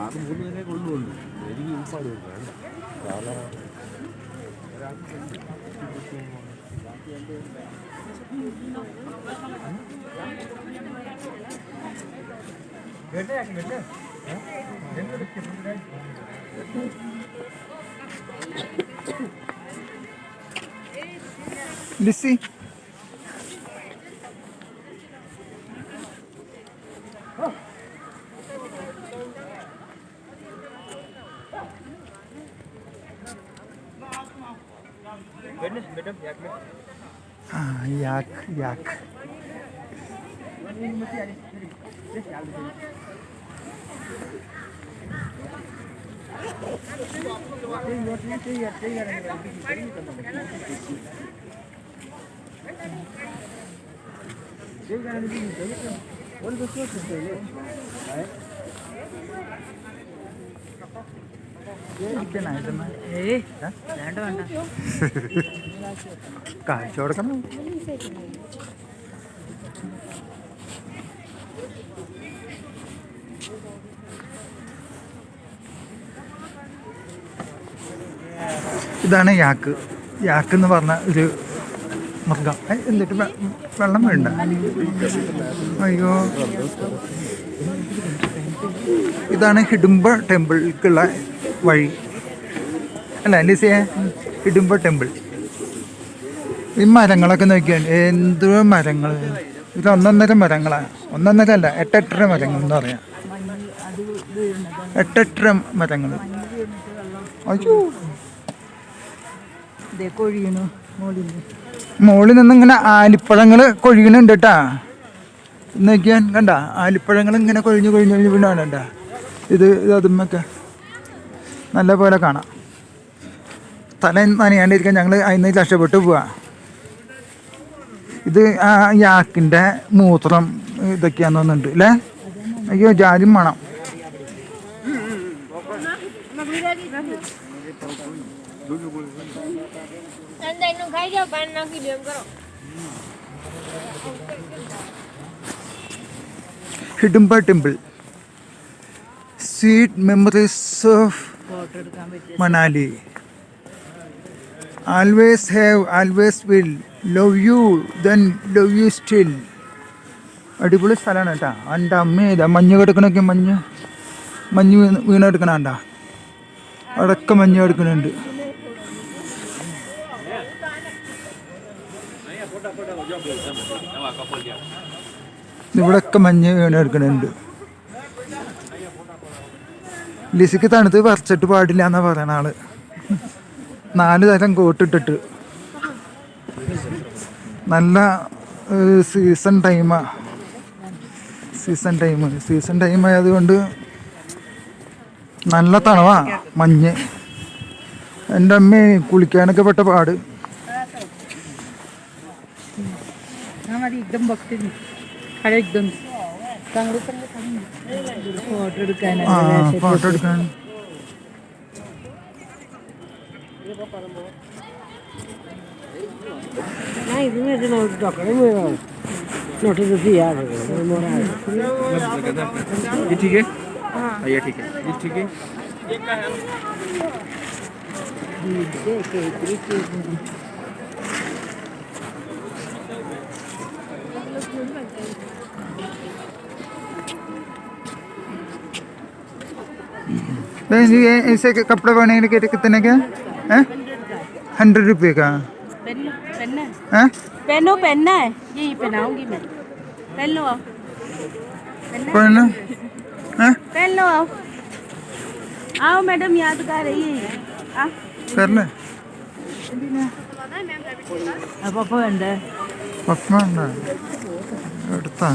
അത് 3 പേരെ കൊള്ളുള്ളൂ. എനിക്ക് ഉൾപ്പാട് വേണ്ട. ലിസി yak yak കാഴ്ച കൊടുക്കണം. ഇതാണ് യാക്ക്. യാക്ക് എന്ന് പറഞ്ഞ ഒരു മൃഗം. എന്നിട്ട് വെള്ളം വേണ്ട. അയ്യോ, ഇതാണ് ഹിഡുംബ ടെമ്പിളിലേക്കുള്ള വഴി അല്ല ലിസിയെ? ഹിഡുംബ ടെമ്പിൾ. ഈ മരങ്ങളൊക്കെ നോക്കിയാണ്, എന്തോ മരങ്ങൾ. ഇത് 1.5 മരങ്ങളാണ്. 1.5 അല്ല, 8 മരങ്ങൾ എന്ന് പറയാം. 8 മരങ്ങൾ. അയ്യോ, മുകളിൽ നിന്ന് ഇങ്ങനെ ആലിപ്പഴങ്ങൾ കൊഴിയണുണ്ട് കേട്ടാ. നോക്കിയാൻ കണ്ട, ആലിപ്പഴങ്ങൾ ഇങ്ങനെ കൊഴിഞ്ഞ് വീണാണ് കണ്ട. ഇത് അതുമൊക്കെ നല്ല പോലെ കാണാം. തല നനയാണ്ടിരിക്കാൻ ഞങ്ങൾ അതിന് രക്ഷപ്പെട്ട് പോവാ. ഇത് ആ യാക്കിൻ്റെ മൂത്രം ഇതൊക്കെയാന്ന് തോന്നുന്നുണ്ട് അല്ലേ? അയ്യോ, ജാതി മണം. Hidumba temple. Sweet memories of Manali. Always have, always will, love you, then love you still. അടിപൊളി സ്ഥലമാണ് കേട്ടോ. എൻ്റെ അമ്മ ഇതാ മഞ്ഞ് കിടക്കണൊക്കെ, മഞ്ഞ് വീണെടുക്കണണ്ട. അവിടെയൊക്കെ മഞ്ഞ് കിടക്കണുണ്ട്. ഇവിടെയൊക്കെ മഞ്ഞ് വീണെടുക്കണുണ്ട്. ലിസിക്ക് തണുത്ത് പറിച്ചിട്ട് പാടില്ല എന്നാ പറയണ ആള്. 4 തരം കോട്ടിട്ടിട്ട്. നല്ല സീസൺ ടൈം ആയതുകൊണ്ട് നല്ല തണവാ മഞ്ഞ്. എൻ്റെ അമ്മ കുളിക്കാനൊക്കെ പെട്ട പാട്. ഫോട്ടോ എടുക്കാൻ ठीक है, ये ठीक है, ये ठीक है. ऐसे कपड़े बनाने के कितने का है? 100 रुपये का. पहनना है, यही पहनाऊंगी मैं. पहन लो आप. पहनना पहन लो आओ. आओ मैडम, यादगार है ये. कर ले. पापा ഉണ്ട്. പപ്പ ഉണ്ട്. എടുത്താ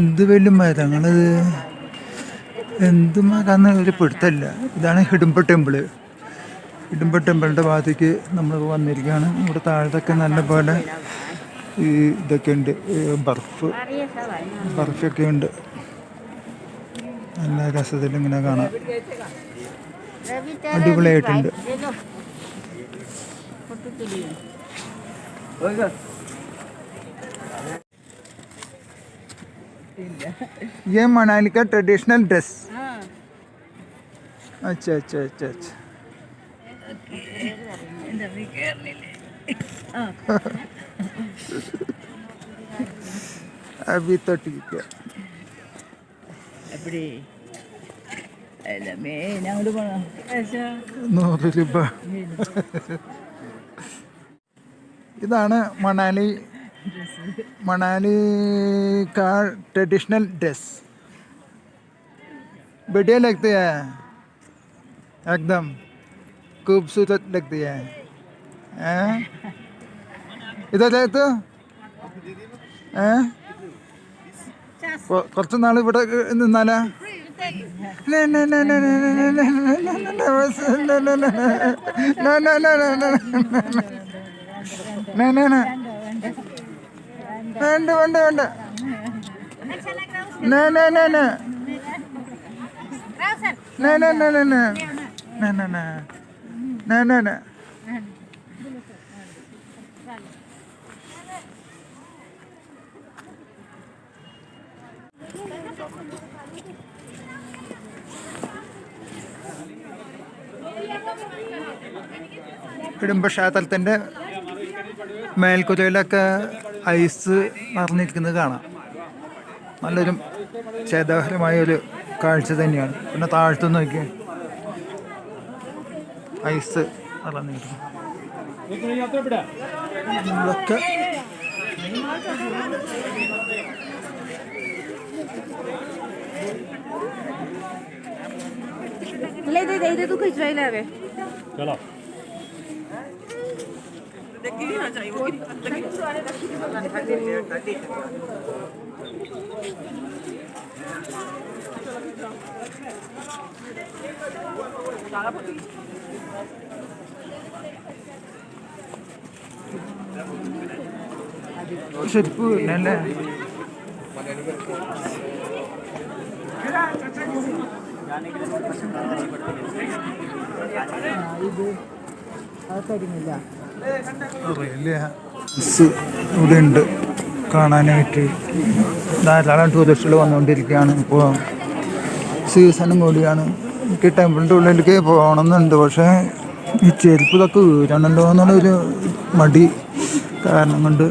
എന്ത് വലിയ മരങ്ങളിത്. എന്തുമാകാന്ന് ഒരു പിടുത്തല്ല. ഇതാണ് ഹിഡുംബ ടെമ്പിള്. ഹിഡുംബ ടെമ്പിളിൻ്റെ ഭാഗത്തേക്ക് നമ്മൾ വന്നിരിക്കുകയാണ്. ഇവിടെ താഴത്തൊക്കെ നല്ല പോലെ ഈ ഇതൊക്കെ ഉണ്ട്, ബർഫൊക്കെ ഉണ്ട്. നല്ല രസത്തിൽ ഇങ്ങനെ കാണാം, അടിപൊളിയായിട്ടുണ്ട്. ये मनाली का ट्रेडिशनल ड्रेस. अच्छा अच्छा अच्छा अच्छा. अभी तो ठीक है. ഇതാണ് मनाली का ट्रेडिशनल ड्रेस. बढ़िया लगते हैं, एकदम खूबसूरत लगती है. इधर जाए तो കുറച്ച് നാൾ ഇവിടെ നിന്നാലാ? വേണ്ട വേണ്ട വേണ്ട. ഹിഡുംബ ക്ഷേത്രത്തിൻ്റെ മേൽക്കുരയിലൊക്കെ ഐസ് നിറഞ്ഞിരിക്കുന്നത് കാണാം. നല്ലൊരു ചേതോഹരമായൊരു കാഴ്ച തന്നെയാണ്. പിന്നെ താഴ്ത്തു നോക്കി ഐസ് നിറഞ്ഞിരിക്കുന്നു. ഇതൊക്കെ तू खिंचवाई लगे. चलो ചെരുപ്പ് അല്ലേ? ഇവിടെ ഉണ്ട് കാണാനായിട്ട്. ധാരാളം ടൂറിസ്റ്റുകൾ വന്നുകൊണ്ടിരിക്കുകയാണ്. ഇപ്പോൾ സീസണും കൂടിയാണ്. എനിക്ക് ടെമ്പിളിൻ്റെ ഉള്ളിലേക്ക് പോകണമെന്നുണ്ട്, പക്ഷേ ഈ ചെരുപ്പ് ഇതൊക്കെ വീഴണല്ലോ എന്നുള്ളൊരു മടി കാരണം കൊണ്ട്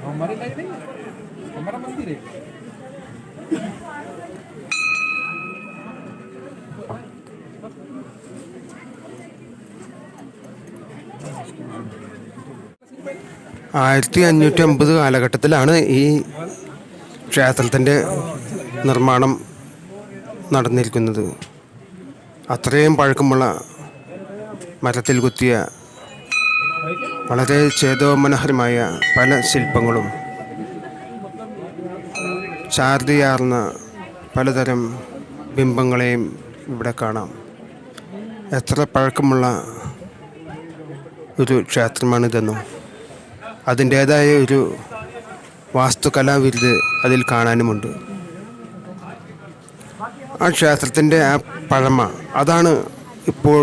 हमारे नहीं, हमारा मंदिर है. ആയിരത്തി 1550 കാലഘട്ടത്തിലാണ് ഈ ക്ഷേത്രത്തിൻ്റെ നിർമ്മാണം നടന്നിരിക്കുന്നത്. അത്രയും പഴക്കമുള്ള മരത്തിൽ കുത്തിയ വളരെ ചേതോമനോഹരമായ പല ശില്പങ്ങളും ശാരദയാർന്ന പലതരം ബിംബങ്ങളെയും ഇവിടെ കാണാം. എത്ര പഴക്കമുള്ള ഒരു ക്ഷേത്രമാണിതെന്നും അതിൻ്റേതായ ഒരു വാസ്തുകലാവിരുത് അതിൽ കാണാനുമുണ്ട്. ആ ക്ഷേത്രത്തിൻ്റെ ആ പഴമ, അതാണ് ഇപ്പോൾ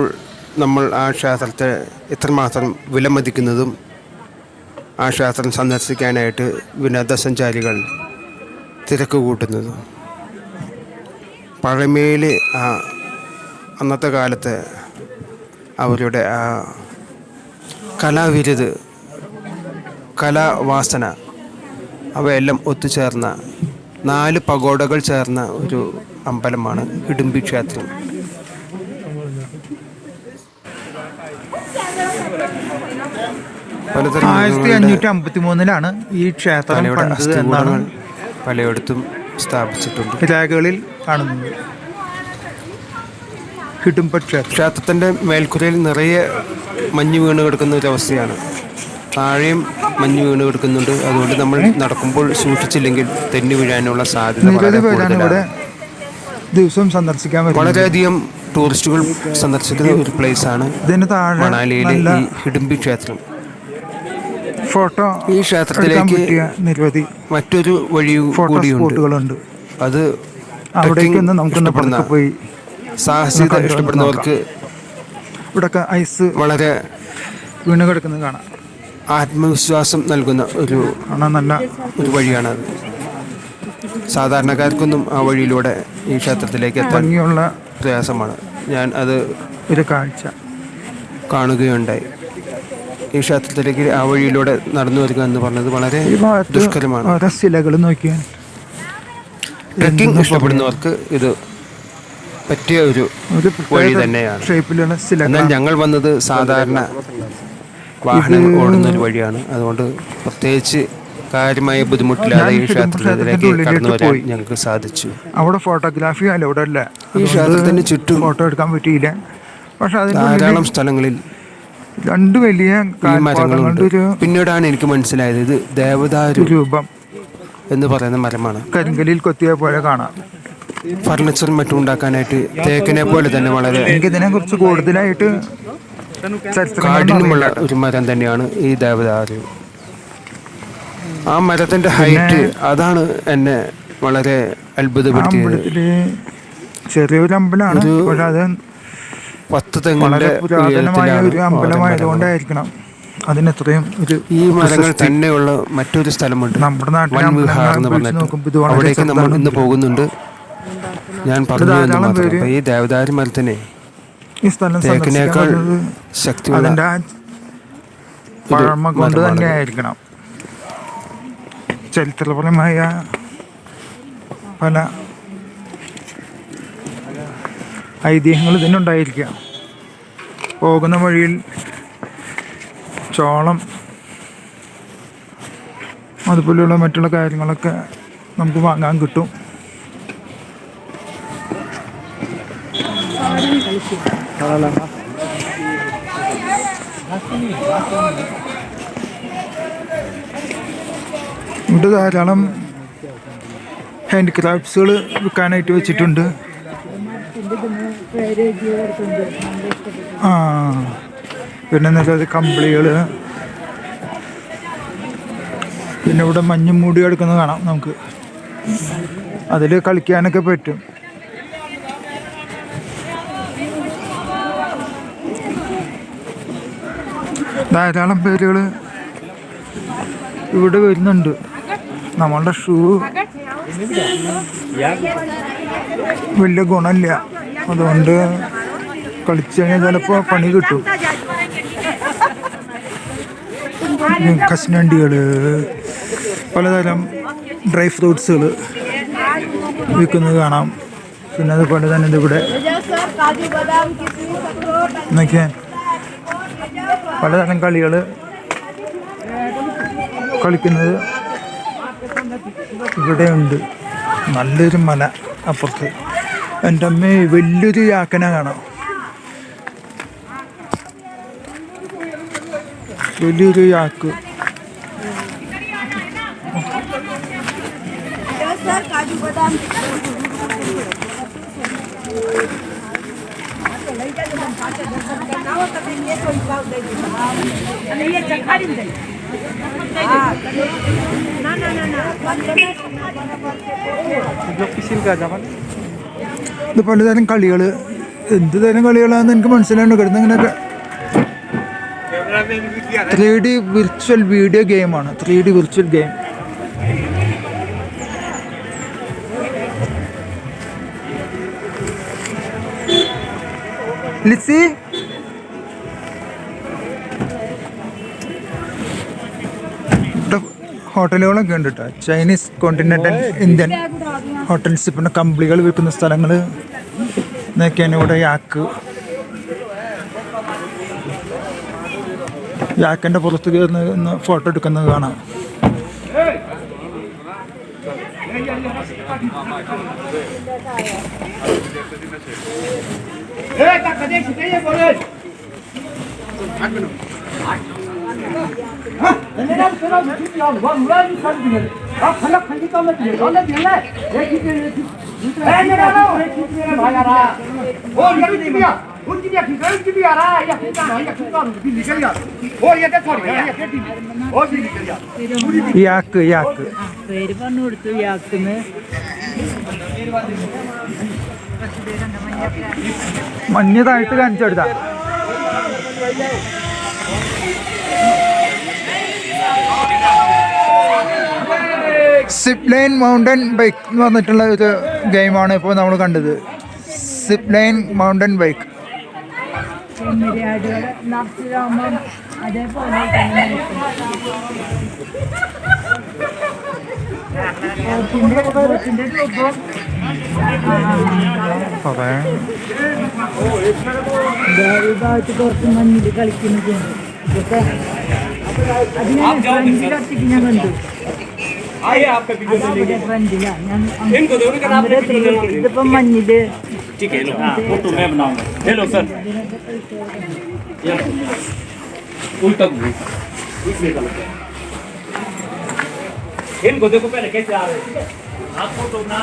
നമ്മൾ ആ ക്ഷേത്രത്തെ ഇത്രമാത്രം വിലമതിക്കുന്നതും ആ ക്ഷേത്രം സന്ദർശിക്കാനായിട്ട് വിനോദസഞ്ചാരികൾ തിരക്ക് കൂട്ടുന്നതും. പഴമയിൽ ആ അന്നത്തെ കാലത്ത് അവരുടെ ആ കലാവിരുത്, കലാവാസന, അവയെല്ലാം ഒത്തുചേർന്ന 4 പഗോഡകൾ ചേർന്ന ഒരു അമ്പലമാണ് ഹിഡുംബി ക്ഷേത്രം. പലതരം 1553 ഈ ക്ഷേത്രം തലയുടെ പണിതത് എന്നാണ് അസ്ഥികൂടങ്ങൾ പലയിടത്തും സ്ഥാപിച്ചിട്ടുണ്ട്. രേഖകളിൽ കാണുന്നത്. ഹിഡുംബ ക്ഷേത്രം. ക്ഷേത്രത്തിൻ്റെ മേൽക്കുരയിൽ നിറയെ മഞ്ഞ് വീണ് കിടക്കുന്ന ഒരവസ്ഥയാണ്. താഴെയും മഞ്ഞ് വീണ് കിടക്കുന്നുണ്ട്. അതുകൊണ്ട് നമ്മൾ നടക്കുമ്പോൾ സൂക്ഷിച്ചില്ലെങ്കിൽ തെന്നി വീഴാനുള്ള സാധ്യത വളരെ കൂടുതലാണ്. ദിവസവും സന്ദർശിക്കാൻ പറ്റും. വളരെയധികം ടൂറിസ്റ്റുകൾ സന്ദർശിക്കുന്ന ഒരു പ്ലേസാണ് മണാലിയിലെ ഈ ഹിഡുംബി ക്ഷേത്രം. ഫോട്ടോ ഈ ക്ഷേത്രത്തിലേക്ക് നിരവധി മറ്റൊരു വഴി കൂടിയുണ്ട്. അത് പോയി സാഹസികത ഇഷ്ടപ്പെടുന്നവർക്ക് ഇവിടൊക്കെ ഐസ് വളരെ വീണ് കിടക്കുന്നത് കാണാം. ആത്മവിശ്വാസം നൽകുന്ന നല്ല ഒരു വഴിയാണത്. സാധാരണക്കാർക്കൊന്നും ആ വഴിയിലൂടെ ഈ ക്ഷേത്രത്തിലേക്ക് എത്താൻ പ്രയാസമാണ്. ഞാൻ അത് ഒരു കാഴ്ച കാണുകയുണ്ടായി. ഈ ക്ഷേത്രത്തിലേക്ക് ആ വഴിയിലൂടെ നടന്നു വരിക എന്ന് പറഞ്ഞത് വളരെ ദുഷ്കരമാണ്. ശിലകൾ നോക്കിയാൽ ട്രെക്കിംഗ് ഇഷ്ടപ്പെടുന്നവർക്ക് ഇത് പറ്റിയ ഒരു വഴി തന്നെയാണ്. എന്നാൽ ഞങ്ങൾ വന്നത് സാധാരണ വാഹനങ്ങൾ ഓടുന്ന ഒരു വഴിയാണ്. അതുകൊണ്ട് പ്രത്യേകിച്ച് കാര്യമായ ബുദ്ധിമുട്ടില്ലാതെ ഈ ക്ഷേത്രത്തിലേക്ക് കടന്നു വരാൻ ഞങ്ങൾക്ക് സാധിച്ചു. അവിടെ ഫോട്ടോഗ്രാഫി അലൗഡ് അല്ല. ഈ ക്ഷേത്രത്തിന് ചുറ്റും ഫോട്ടോ എടുക്കാൻ പറ്റിയില്ല. പക്ഷെ ധാരാളം സ്ഥലങ്ങളിൽ രണ്ട് വലിയ മരങ്ങളുണ്ട്. പിന്നീടാണ് എനിക്ക് മനസ്സിലായത് ഇത് ദേവദാരു രൂപം എന്ന് പറയുന്ന മരമാണ്. കരിങ്കലിൽ കൊത്തിയ പോലെ കാണാം. ഫർണിച്ചറും മറ്റും ഉണ്ടാക്കാനായിട്ട് തേക്കിനെ പോലെ തന്നെ വളരെ എനിക്കിതിനെ കുറിച്ച് കൂടുതലായിട്ട് കാഠിന്യമുള്ള ഒരു മരം തന്നെയാണ് ഈ ദേവദാരു. ആ മരത്തിന്റെ ഹൈറ്റ് അതാണ് എന്നെ വളരെ അത്ഭുതപ്പെടുത്തിയത്. ചെറിയൊരു അമ്പലമാണ്. പക്ഷെ അത് 10 തെങ്ങിന്റെ പുരാതനമായ ഒരു അമ്പലമായതുകൊണ്ടായിരിക്കണം അതിനെത്രയും ഒരു. ഈ മരങ്ങൾ തന്നെയുള്ള മറ്റൊരു സ്ഥലമുണ്ട്, നമ്മുടെ നാട്ടിൽ അവിടേക്ക് നമ്മൾ ഇന്ന് പോകുന്നുണ്ട്. ഞാൻ പറഞ്ഞു ഈ ദേവദാരു മരത്തിനെ ഈ സ്ഥലം തേക്കിനേക്കാൾ ശക്തിയുള്ള അതിൻ്റെ പഴമ കൊണ്ട് തന്നെ ആയിരിക്കണം. ചരിത്രപരമായ പല ഐതിഹ്യങ്ങൾ ഇതിനുണ്ടായിരിക്കാം. പോകുന്ന വഴിയിൽ ചോളം അതുപോലെയുള്ള മറ്റുള്ള കാര്യങ്ങളൊക്കെ നമുക്ക് വാങ്ങാൻ കിട്ടും. ഇവിടെ ധാരാളം ഹാൻഡ് ക്രാഫ്റ്റ്സുകൾ വിൽക്കാനായിട്ട് വെച്ചിട്ടുണ്ട്. പിന്നെ നിരവധി കമ്പിളികൾ. പിന്നെ ഇവിടെ മഞ്ഞ് മൂടി കിടക്കുന്നത് കാണാം നമുക്ക്. അതിൽ കളിക്കാനൊക്കെ പറ്റും. ധാരാളം പേരുകൾ ഇവിടെ വരുന്നുണ്ട്. നമ്മളുടെ ഷൂ വലിയ ഗുണമില്ല. അതുകൊണ്ട് കളിച്ചു കഴിഞ്ഞാൽ ചിലപ്പോൾ പണി കിട്ടും. കശുവണ്ടികൾ, പലതരം ഡ്രൈ ഫ്രൂട്ട്സുകൾ വിൽക്കുന്നത് കാണാം. പിന്നെ അതുപോലെ തന്നെ ഇതിവിടെ നോക്കിയാൽ പലതരം കളികൾ കളിക്കുന്നത് ഇവിടെയുണ്ട്. നല്ലൊരു മല അപ്പുറത്ത്. എൻ്റെ അമ്മേ, വലിയൊരു യാക്കന കാണാം. വലിയൊരു യാക്ക്. ഇത് പലതരം കളികൾ. എന്ത് തരം കളികളാണെന്ന് എനിക്ക് മനസ്സിലാണ്ട് കിടന്ന് ഇങ്ങനെയൊക്കെ. 3D വിർച്വൽ വീഡിയോ ഗെയിമാണ്. 3D virtual game. ലിസി, ഹോട്ടലുകളൊക്കെ ഉണ്ട് കേട്ടോ. Chinese, continental, Indian hotels. പിന്നെ കമ്പിളികൾ വിൽക്കുന്ന സ്ഥലങ്ങൾ നോക്കിയാണ് ഇവിടെ. യാക്ക് യാക്കൻ്റെ പുറത്ത് കയറുന്ന ഫോട്ടോ എടുക്കുന്നത് കാണാം. യാക്ക് യാക്ക് പേര് പറഞ്ഞു കൊടുത്തു യാക്കിന്ന്. മഞ്ഞ് താഴ്ത്ത് കാണിച്ചു കൊടുത്താ. സിപ്പ് ലൈൻ മൗണ്ടൻ ബൈക്ക് എന്ന് പറഞ്ഞിട്ടുള്ള ഒരു ഗെയിമാണ് ഇപ്പോൾ നമ്മൾ കണ്ടത്. Zip line mountain bike. അതേപോലെ കുറച്ച് മഞ്ഞിൽ കളിക്കുന്നത് ഇതൊക്കെ അതിനെ ഫ്രണ്ടിലൊറ്റയ്ക്ക് ഞാൻ കണ്ടു. ഫ്രണ്ടിലാ ഞാൻ ഇതിപ്പം മഞ്ഞില് इनको देखो पहले कैसे आ रहे हैं आपको तो ना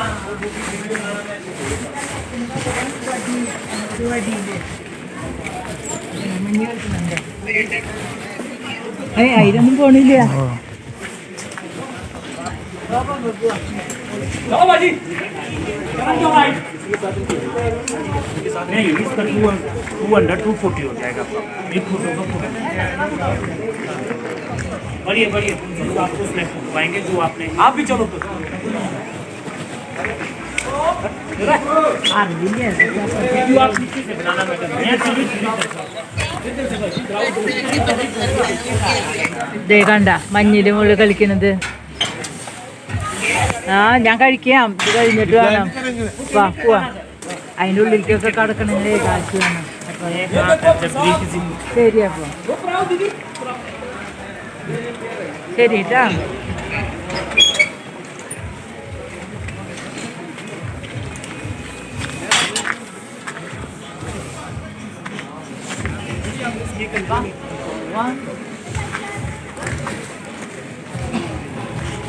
അതിലൊന്നും പോണില്ല. चलो बाजी नहीं इसका 240 हो जाएगा एक फोटो का बढ़िया बढ़िया आप उसमें पाएंगे जो आपने आप भी चलो तो आप नीचे से बनाना मैडम കണ്ട മഞ്ഞില് മുകളിൽ കളിക്കുന്നത്. ഞാൻ കഴിക്കാം. ഇത് കഴിഞ്ഞിട്ട് വേണം പോവാ. അതിൻ്റെ ഉള്ളിലേക്കൊക്കെ കടക്കണമെങ്കിലേ കാശ് വേണം. ശരി അപ്പോൾ ശരി കേട്ടാ.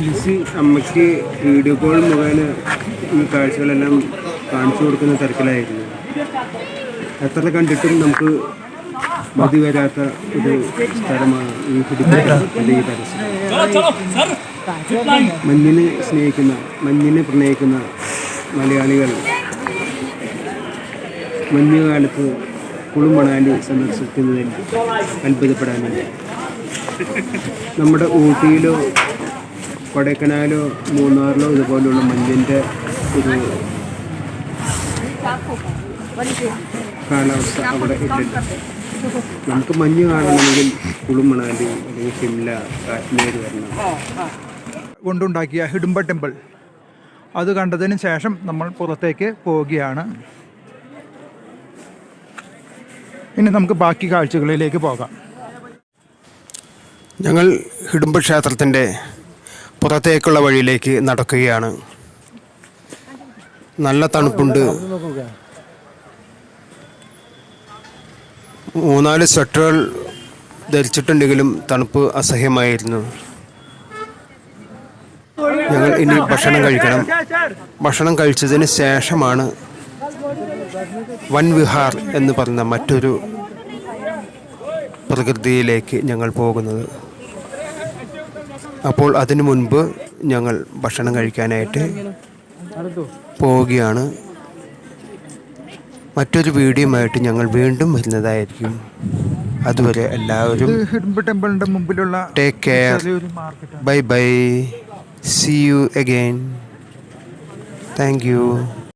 ലിസി അമ്മയ്ക്ക് വീഡിയോ കോൾ മുഖേന ഈ കാഴ്ചകളെല്ലാം കാണിച്ചു കൊടുക്കുന്ന തിരക്കിലായിരുന്നു. എത്ര കണ്ടിട്ടും നമുക്ക് മതി വരാത്ത ഒരു സ്ഥലമാണ് ഈ പുതുപ്പള്ളി പരിസരം. മഞ്ഞിനെ സ്നേഹിക്കുന്ന മഞ്ഞിനെ പ്രണയിക്കുന്ന മലയാളികൾ മഞ്ഞുകാലത്ത് കുളുമണാലി സന്ദർശിക്കുന്നതിൽ അത്ഭുതപ്പെടാനില്ല. നമ്മുടെ ഊട്ടിയിലോ കൊടൈക്കനാലോ മൂന്നാറിലോ ഇതുപോലുള്ള മഞ്ഞിൻ്റെ ഒരു കാലാവസ്ഥ അവിടെ ഇട്ടില്ല. നമുക്ക് മഞ്ഞ് കാണണമെങ്കിൽ കുളുമണാലി അല്ലെങ്കിൽ ഷിംല, കാശ്മീർ വരണം. കൊണ്ടുണ്ടാക്കിയ ഹിഡുംബ ടെമ്പിൾ അത് കണ്ടതിന് ശേഷം നമ്മൾ പുറത്തേക്ക് പോവുകയാണ്. ഇനി നമുക്ക് ബാക്കി കാഴ്ചകളിലേക്ക് പോകാം. ഞങ്ങൾ ഹിഡുംബ ക്ഷേത്രത്തിൻ്റെ പുറത്തേക്കുള്ള വഴിയിലേക്ക് നടക്കുകയാണ്. നല്ല തണുപ്പുണ്ട്. 3-4 സ്വെറ്ററുകൾ ധരിച്ചിട്ടുണ്ടെങ്കിലും തണുപ്പ് അസഹ്യമായിരുന്നു. ഞങ്ങൾ ഇനി ഭക്ഷണം കഴിക്കണം. ഭക്ഷണം കഴിച്ചതിന് ശേഷമാണ് വൻ വിഹാർ എന്ന് പറയുന്ന മറ്റൊരു പ്രകൃതിയിലേക്ക് ഞങ്ങൾ പോകുന്നത്. അപ്പോൾ അതിനു മുൻപ് ഞങ്ങൾ ഭക്ഷണം കഴിക്കാനായിട്ട് പോവുകയാണ്. മറ്റൊരു വീഡിയോയുമായിട്ട് ഞങ്ങൾ വീണ്ടും വരുന്നതായിരിക്കും. അതുവരെ എല്ലാവരും ഹിഡുംബ ടെമ്പിളിന്റെ മുമ്പിലുള്ള take care. Bye bye. See you again. Thank U.